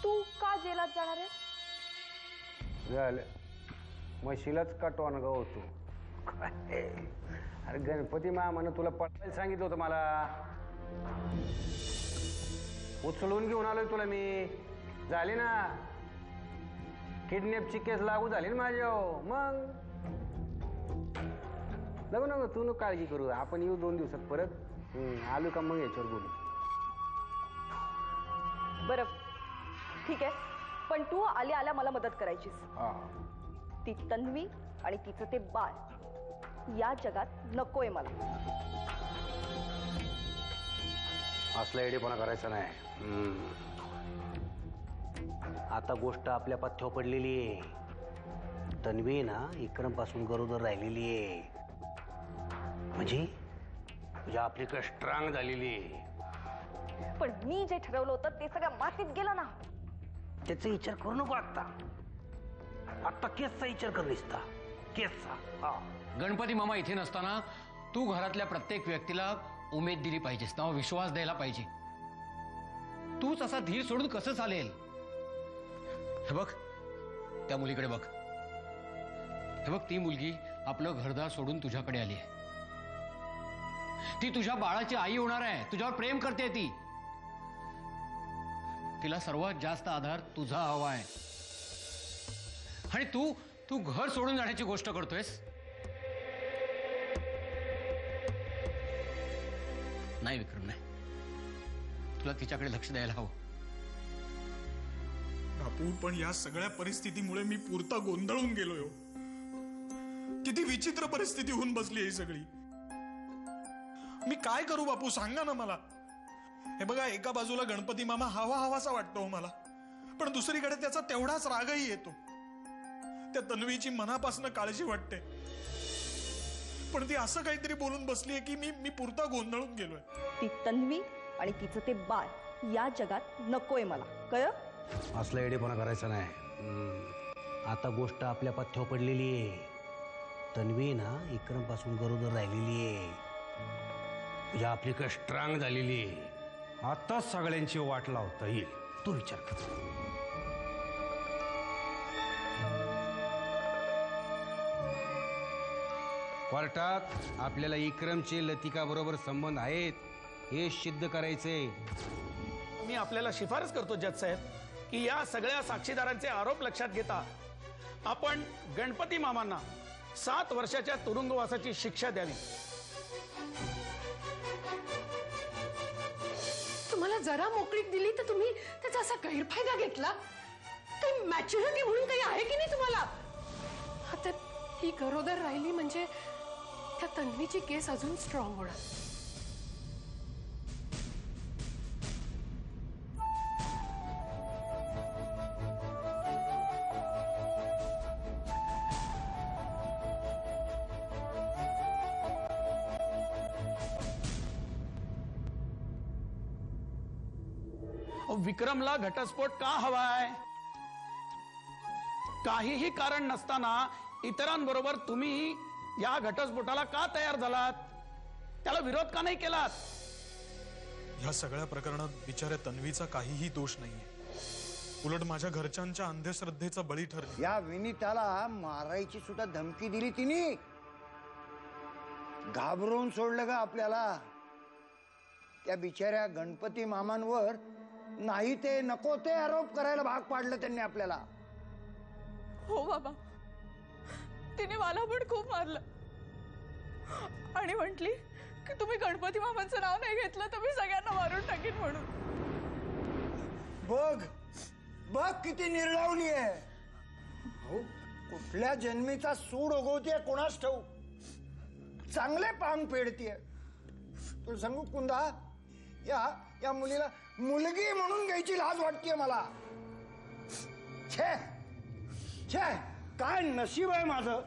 तू का जेलात जाणार आहे? झालं म्हशीलाच कटवान होतो काय? अरे गणपती मामानं तुला पळायला सांगितलं होतं मला. उचलून घेऊन आलोय तुला मी. झाली ना किडनॅपची केस लागू झाली ना माझ्या. मग नको नको तू नको काळजी करू. आपण येऊ 2 दिवसात परत. आलो का मग याच्यावर बोलू. बरं ठीक आहे, पण तू आल्या आल्या मला मदत करायचीस. ती तन्वी आणि तिचं ते बाळ या जगात नकोय मला. असला एडेपणा करायचा नाही. आता गोष्ट आपल्या पथ्यावर पडलेली आहे. तन्वी ना इक्रम पासून गरोदर राहिलेली आहे. म्हणजे तुझ्या आफ्रिका स्ट्रॉंग झालेली आहे. पण मी जे ठरवलं होतं ते सगळं मातीत गेलं ना. त्याचा विचार करू नको. आता केसचा विचार कर. निसता केसचा. गणपती मामा इथे नसताना तू घरातल्या प्रत्येक व्यक्तीला उमेद दिली पाहिजेस ना, विश्वास द्यायला पाहिजे. तूच असा धीर सोडून कसं चालेल? हे बघ त्या मुलीकडे बघ. हे बघ ती मुलगी आपलं घरदार सोडून तुझ्याकडे आली आहे. ती तुझ्या बाळाची आई होणार आहे. तुझ्यावर प्रेम करते ती. तिला सर्वात जास्त आधार तुझा हवा आहे. आणि तू घर सोडून जाण्याची गोष्ट करतोयस. नाही विक्रम नाही, तुला तिच्याकडे लक्ष द्यायला हवं. बापू पण या सगळ्या परिस्थितीमुळे मी पुरता गोंधळून गेलोय. किती विचित्र परिस्थिती होऊन बसली ही सगळी. मी काय करू बापू सांगा ना मला. हे बघा एका बाजूला गणपती मामा हवासा वाटतो मला, पण दुसरीकडे त्याचा तेवढाच रागही येतो. त्या तन्वीची मनापासून काळजी वाटते, पण ती असं काहीतरी बोलून बसलीये की मी पुरता गोंधळून गेलोय. ती तन्वी आणि तिचं ते बाळ या जगात नकोय मला. कळलं? असला एडेपणा करायचा नाही. आता गोष्ट आपल्या पथ्यावर पडलेली आहे. तन्वी ना इक्रम पासून गरोदर राहिलेली आहे. तुझ्या आफ्रिका स्ट्रॉंग झालेली आहे. आता सगळ्यांची वाट लावता येईल. तू विचार कर. कोर्टात आपल्याला इक्रमचे लतिका बरोबर संबंध आहेत हे सिद्ध करायचे. मी आपल्याला शिफारस करतो जज साहेब की या सगळ्या साक्षीदारांचे आरोप लक्षात घेता आपण गणपती मामांना 7 वर्षाच्या तुरुंगवासाची शिक्षा द्यावी. तुम्हाला जरा मोकळीक दिली तर तुम्ही त्याचा असा गैरफायदा घेतला. काही मॅच्युरिटी म्हणून काही आहे की नाही तुम्हाला? आता ही गरोदर राहिली म्हणजे त्या तन्वीची केस अजून स्ट्रॉंग होणार. विक्रमला घटस्फोट का हवाय? काहीही कारण नसताना इतरांबरोबर तुम्ही या घटस्फोटाला का तयार झालात? त्याला विरोध का नाही केलात? या सगळ्या प्रकरणात बिचाऱ्या तन्वीचा काहीही दोष नाहीये. उलट माझ्या घरच्यांच्या अंधश्रद्धेचा बळी ठरली. या विनीताला मारायची सुद्धा धमकी दिली तिने. घाबरवून सोडलं का आपल्याला? त्या बिचाऱ्या गणपती मामांवर नाही ते नको ते आरोप करायला भाग पाडलं त्यांनी आपल्याला. हो बाबा, तिने मला पण खूप मारलं आणि म्हटली की तुम्ही गणपती मामांचं नाव नाही घेतलं तर मी सगळ्यांना मारून टाकीन म्हणून. बघ बघ किती निर्लावली आहे. हो कुठल्या जन्मीचा सूड उगवतीये कोणास ठाऊ. चांगले पांग पेडतीये. तुला सांगू कुंदा, या मुलीला मुलगी म्हणून घ्यायची लाज वाटतेय मला. छे छे काय नशीब आहे माझं.